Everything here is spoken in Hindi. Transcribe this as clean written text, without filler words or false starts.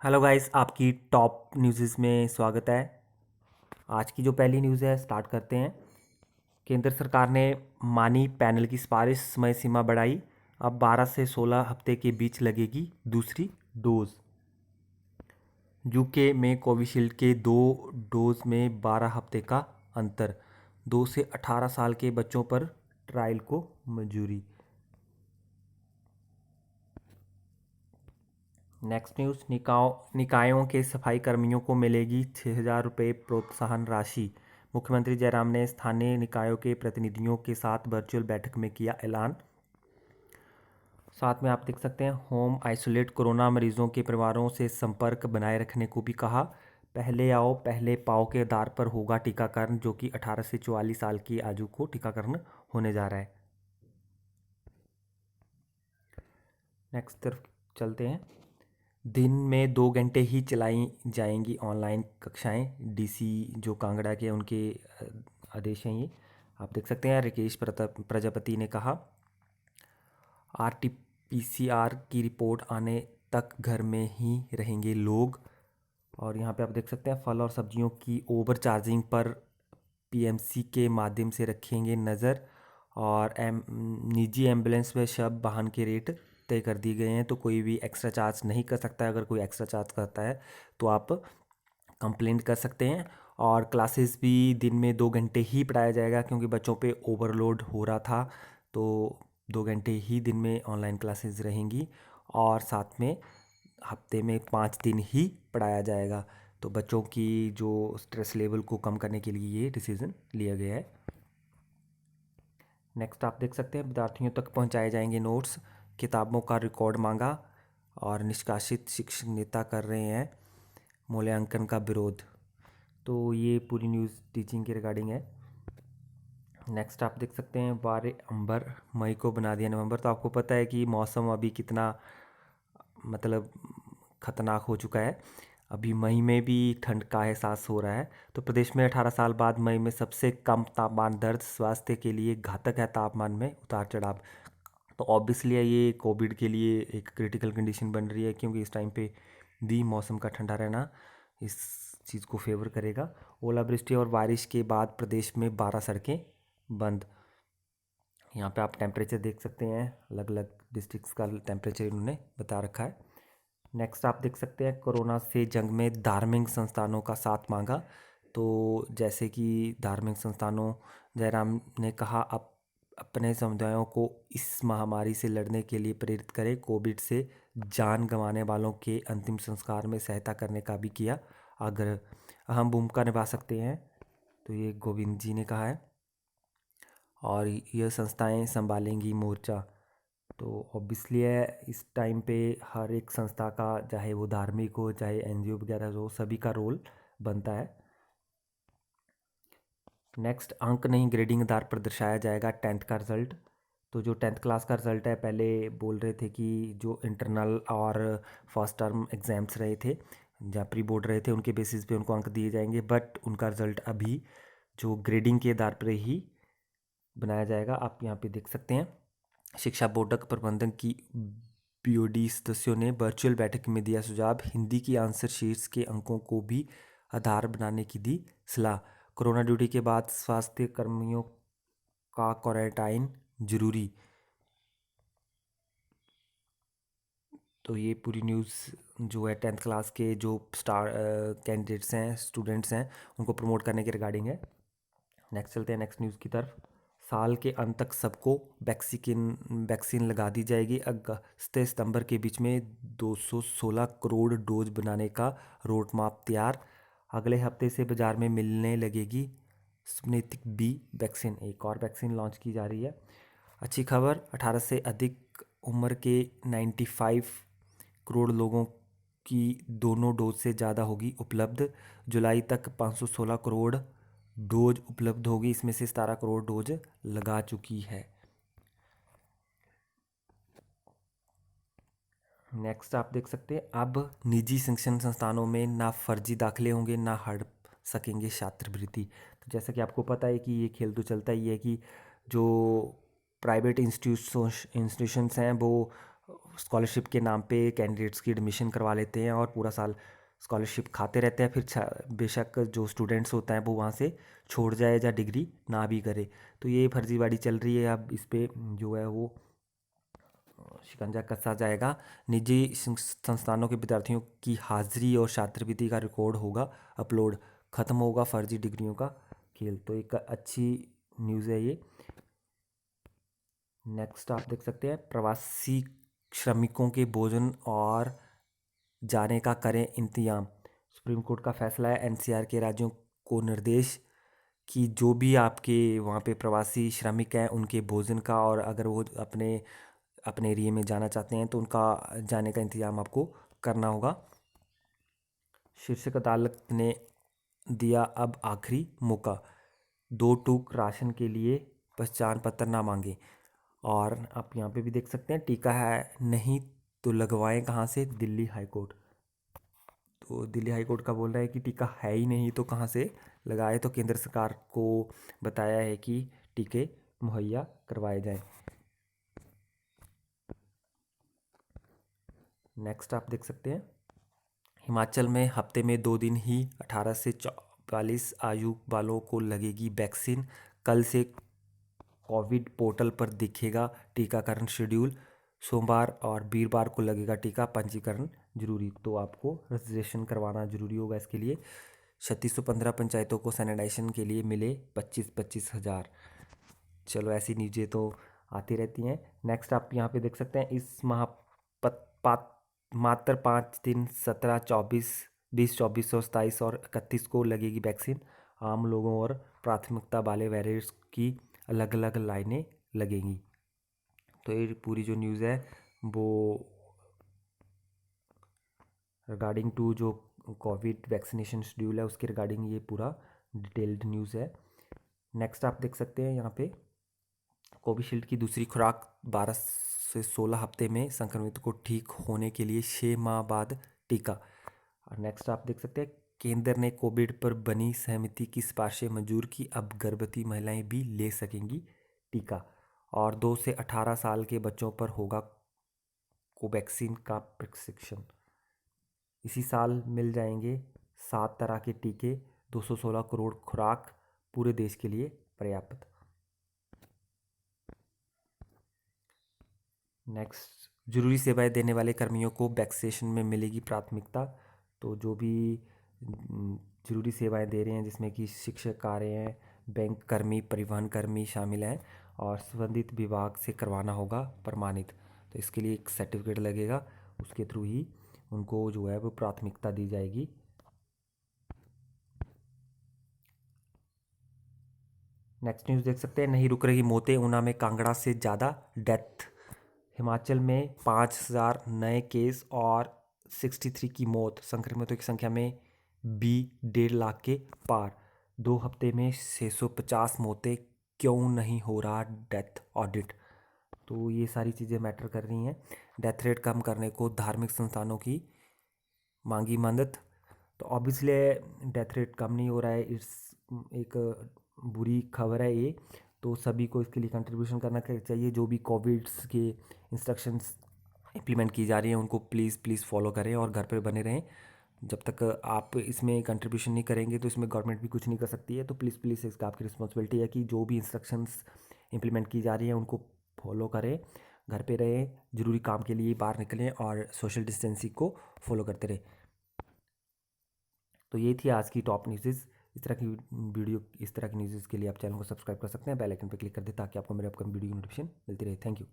हेलो गाइस, आपकी टॉप न्यूज़ में स्वागत है। आज की जो पहली न्यूज़ है स्टार्ट करते हैं। केंद्र सरकार ने मानी पैनल की सिफारिश, समय सीमा बढ़ाई। अब 12 से 16 हफ्ते के बीच लगेगी दूसरी डोज। यूके में कोविशील्ड के 2 डोज में 12 हफ्ते का अंतर। 2 से 18 साल के बच्चों पर ट्रायल को मंजूरी। नेक्स्ट न्यूज़, निकायों के सफाई कर्मियों को मिलेगी 6,000 रुपये प्रोत्साहन राशि। मुख्यमंत्री जयराम ने स्थानीय निकायों के प्रतिनिधियों के साथ वर्चुअल बैठक में किया ऐलान। साथ में आप देख सकते हैं, होम आइसोलेट कोरोना मरीजों के परिवारों से संपर्क बनाए रखने को भी कहा। पहले आओ पहले पाओ के आधार पर होगा टीकाकरण, जो कि 18 से 44 साल की आयु को टीकाकरण होने जा रहा है। नेक्स्ट तरफ चलते हैं। दिन में 2 घंटे ही चलाई जाएंगी ऑनलाइन कक्षाएं। डीसी जो कांगड़ा के उनके आदेश हैं ये। आप देख सकते हैं, राकेश प्रजापति ने कहा आरटीपीसीआर की रिपोर्ट आने तक घर में ही रहेंगे लोग। और यहाँ पे आप देख सकते हैं, फल और सब्जियों की ओवर चार्जिंग पर पीएमसी के माध्यम से रखेंगे नज़र। और निजी एम्बुलेंस व शव वाहन के रेट तय कर दिए गए हैं, तो कोई भी एक्स्ट्रा चार्ज नहीं कर सकता है। अगर कोई एक्स्ट्रा चार्ज करता है तो आप कंप्लेंट कर सकते हैं। और क्लासेस भी दिन में 2 घंटे ही पढ़ाया जाएगा, क्योंकि बच्चों पे ओवरलोड हो रहा था। तो 2 घंटे ही दिन में ऑनलाइन क्लासेस रहेंगी। और साथ में हफ्ते में 5 दिन ही पढ़ाया जाएगा। तो बच्चों की जो स्ट्रेस लेवल को कम करने के लिए ये डिसीज़न लिया गया है। नेक्स्ट आप देख सकते हैं, विद्यार्थियों तक पहुंचाए जाएंगे नोट्स। किताबों का रिकॉर्ड मांगा। और निष्कासित शिक्षक नेता कर रहे हैं मूल्यांकन का विरोध। तो ये पूरी न्यूज़ टीचिंग के रिगार्डिंग है। नेक्स्ट आप देख सकते हैं, बारे अंबर मई को बना दिया नवंबर। तो आपको पता है कि मौसम अभी कितना मतलब ख़तरनाक हो चुका है। अभी मई में भी ठंड का एहसास हो रहा है। तो प्रदेश में 18 साल बाद मई में सबसे कम तापमान दर्ज। स्वास्थ्य के लिए घातक है तापमान में उतार चढ़ाव। तो ऑब्वियसली ये कोविड के लिए एक क्रिटिकल कंडीशन बन रही है, क्योंकि इस टाइम पे भी मौसम का ठंडा रहना इस चीज़ को फेवर करेगा। ओलावृष्टि और बारिश के बाद प्रदेश में 12 सड़कें बंद। यहाँ पे आप टेम्परेचर देख सकते हैं, अलग अलग डिस्ट्रिक्ट्स का टेम्परेचर इन्होंने बता रखा है। नेक्स्ट आप देख सकते हैं, कोरोना से जंग में धार्मिक संस्थानों का साथ मांगा। तो जैसे कि धार्मिक संस्थानों, जयराम ने कहा अपने समुदायों को इस महामारी से लड़ने के लिए प्रेरित करें। कोविड से जान गंवाने वालों के अंतिम संस्कार में सहायता करने का भी किया आग्रह। अहम भूमिका निभा सकते हैं, तो ये गोविंद जी ने कहा है। और यह संस्थाएं संभालेंगी मोर्चा। तो ऑब्वियसली है, इस टाइम पे हर एक संस्था का, चाहे वो धार्मिक हो चाहे एनजीओ वगैरह हो, सभी का रोल बनता है। नेक्स्ट, अंक नहीं ग्रेडिंग आधार पर दर्शाया जाएगा 10th का रिजल्ट। तो जो 10th क्लास का रिजल्ट है, पहले बोल रहे थे कि जो इंटरनल और फर्स्ट टर्म एग्ज़ाम्स रहे थे, जहाँ प्री बोर्ड रहे थे, उनके बेसिस पे उनको अंक दिए जाएंगे। बट उनका रिजल्ट अभी जो ग्रेडिंग के आधार पर ही बनाया जाएगा। आप यहाँ पे देख सकते हैं, शिक्षा बोर्ड प्रबंधन की बीओडी सदस्यों ने वर्चुअल बैठक में दिया सुझाव। हिंदी की आंसर शीट्स के अंकों को भी आधार बनाने की दी सलाह। कोरोना ड्यूटी के बाद स्वास्थ्य कर्मियों का क्वारंटाइन जरूरी। तो ये पूरी न्यूज़ जो है 10th क्लास के जो स्टार कैंडिडेट्स हैं, स्टूडेंट्स हैं, उनको प्रमोट करने के रिगार्डिंग है। नेक्स्ट चलते हैं नेक्स्ट न्यूज़ की तरफ। साल के अंत तक सबको वैक्सीन लगा दी जाएगी। अगस्त से सितंबर के बीच में 216 करोड़ डोज बनाने का रोड मैप तैयार। अगले हफ्ते से बाज़ार में मिलने लगेगी स्पुतनिक बी वैक्सीन। एक और वैक्सीन लॉन्च की जा रही है। अच्छी खबर, 18 से अधिक उम्र के 95 करोड़ लोगों की दोनों डोज से ज़्यादा होगी उपलब्ध। जुलाई तक 516 करोड़ डोज उपलब्ध होगी, इसमें से 17 करोड़ डोज लगा चुकी है। नेक्स्ट आप देख सकते हैं, अब निजी शिक्षण संस्थानों में ना फर्जी दाखिले होंगे ना हड़प सकेंगे छात्रवृत्ति। तो जैसा कि आपको पता है कि ये खेल तो चलता ही है कि जो प्राइवेट इंस्टीट्यूशंस हैं वो स्कॉलरशिप के नाम पे कैंडिडेट्स की एडमिशन करवा लेते हैं और पूरा साल स्कॉलरशिप खाते रहते हैं। फिर बेशक जो स्टूडेंट्स होता है वो वहाँ से छोड़ जाए या डिग्री ना भी करे। तो ये फर्जीवाड़ी चल रही है। अब इस पे जो है वो शिकंजा कसा जाएगा। निजी संस्थानों के विद्यार्थियों की हाजिरी और छात्रवृत्ति का रिकॉर्ड होगा अपलोड। ख़त्म होगा फर्जी डिग्रियों का खेल। तो एक अच्छी न्यूज़ है ये। नेक्स्ट आप देख सकते हैं, प्रवासी श्रमिकों के भोजन और जाने का करें इंतजाम। सुप्रीम कोर्ट का फैसला है। एनसीआर के राज्यों को निर्देश कि जो भी आपके वहाँ पे प्रवासी श्रमिक हैं उनके भोजन का, और अगर वो अपने अपने एरिया में जाना चाहते हैं तो उनका जाने का इंतज़ाम आपको करना होगा। शीर्षक अदालत ने दिया अब आखिरी मौका। 2 टूक राशन के लिए पहचान पत्र ना मांगे। और आप यहाँ पे भी देख सकते हैं, टीका है नहीं तो लगवाएं कहाँ से, दिल्ली हाई कोर्ट। तो दिल्ली हाई कोर्ट का बोल रहा है कि टीका है ही नहीं तो कहाँ से लगाए। तो केंद्र सरकार को बताया है कि टीके मुहैया करवाए जाएं। नेक्स्ट आप देख सकते हैं, हिमाचल में हफ्ते में 2 दिन ही 18 से 44 आयु वालों को लगेगी वैक्सीन। कल से कोविड पोर्टल पर दिखेगा टीकाकरण शेड्यूल। सोमवार और वीरवार को लगेगा टीका, पंजीकरण जरूरी। तो आपको रजिस्ट्रेशन करवाना जरूरी होगा इसके लिए। 3615 पंचायतों को सैनिटाइजेशन के लिए मिले 25-25 हज़ार। चलो ऐसी न्यूज़ें तो आती रहती हैं। नेक्स्ट आप यहाँ पे देख सकते हैं, इस माह मात्र 5 दिन 17, 24, 20, 24 और 27 और 31 को लगेगी वैक्सीन। आम लोगों और प्राथमिकता वाले वेरिएंट्स की अलग अलग लाइनें लगेंगी। तो ये पूरी जो न्यूज़ है वो रिगार्डिंग टू जो कोविड वैक्सीनेशन शेड्यूल है उसके रिगार्डिंग ये पूरा डिटेल्ड न्यूज़ है। नेक्स्ट आप देख सकते हैं यहाँ पे, कोविशील्ड की दूसरी खुराक 12 से 16 हफ्ते में संक्रमित को ठीक होने के लिए 6 माह बाद टीका। और नेक्स्ट आप देख सकते हैं, केंद्र ने कोविड पर बनी सहमति की सिफारिशें मंजूर की। अब गर्भवती महिलाएं भी ले सकेंगी टीका। और 2 से 18 साल के बच्चों पर होगा कोवैक्सीन का प्रशिक्षण। इसी साल मिल जाएंगे 7 तरह के टीके। 216 करोड़ खुराक पूरे देश के लिए पर्याप्त। नेक्स्ट, जरूरी सेवाएं देने वाले कर्मियों को वैक्सीनेशन में मिलेगी प्राथमिकता। तो जो भी जरूरी सेवाएं दे रहे हैं जिसमें कि शिक्षक आ रहे हैं, बैंक कर्मी, परिवहन कर्मी शामिल हैं, और संबंधित विभाग से करवाना होगा प्रमाणित। तो इसके लिए एक सर्टिफिकेट लगेगा, उसके थ्रू ही उनको जो है वो प्राथमिकता दी जाएगी। नेक्स्ट न्यूज़ देख सकते हैं, नहीं रुक रही मौतें, ऊना में कांगड़ा से ज़्यादा डेथ। हिमाचल में 5000 नए केस और 63 की मौत। संक्रमितों की संख्या में भी 1.5 लाख के पार। 2 हफ्ते में 650 मौतें, क्यों नहीं हो रहा डेथ ऑडिट। तो ये सारी चीज़ें मैटर कर रही हैं। डेथ रेट कम करने को धार्मिक संस्थानों की मांगी मदद। तो ऑब्वियसली डेथ रेट कम नहीं हो रहा है, इट्स एक बुरी खबर है ये। तो सभी को इसके लिए कंट्रीब्यूशन करना चाहिए। जो भी कोविड्स के इंस्ट्रक्शंस इम्प्लीमेंट की जा रही हैं उनको प्लीज़ फॉलो करें और घर पर बने रहें। जब तक आप इसमें कंट्रीब्यूशन नहीं करेंगे तो इसमें गवर्नमेंट भी कुछ नहीं कर सकती है। तो प्लीज़ इसका आपकी रिस्पॉन्सिबिलिटी है कि जो भी इंस्ट्रक्शंस इम्प्लीमेंट की जा रही हैं उनको फॉलो करें, घर पे रहें, ज़रूरी काम के लिए बाहर निकलें और सोशल डिस्टेंसिंग को फॉलो करते रहें। तो ये थी आज की टॉप न्यूज़। इस तरह की वीडियो, इस तरह की न्यूज़ के लिए आप चैनल को सब्सक्राइब कर सकते हैं, बेल आइकन पर क्लिक कर दें ताकि आपको मेरे अपकमिंग वीडियो की नोटिफिकेशन मिलती रहे। Thank you.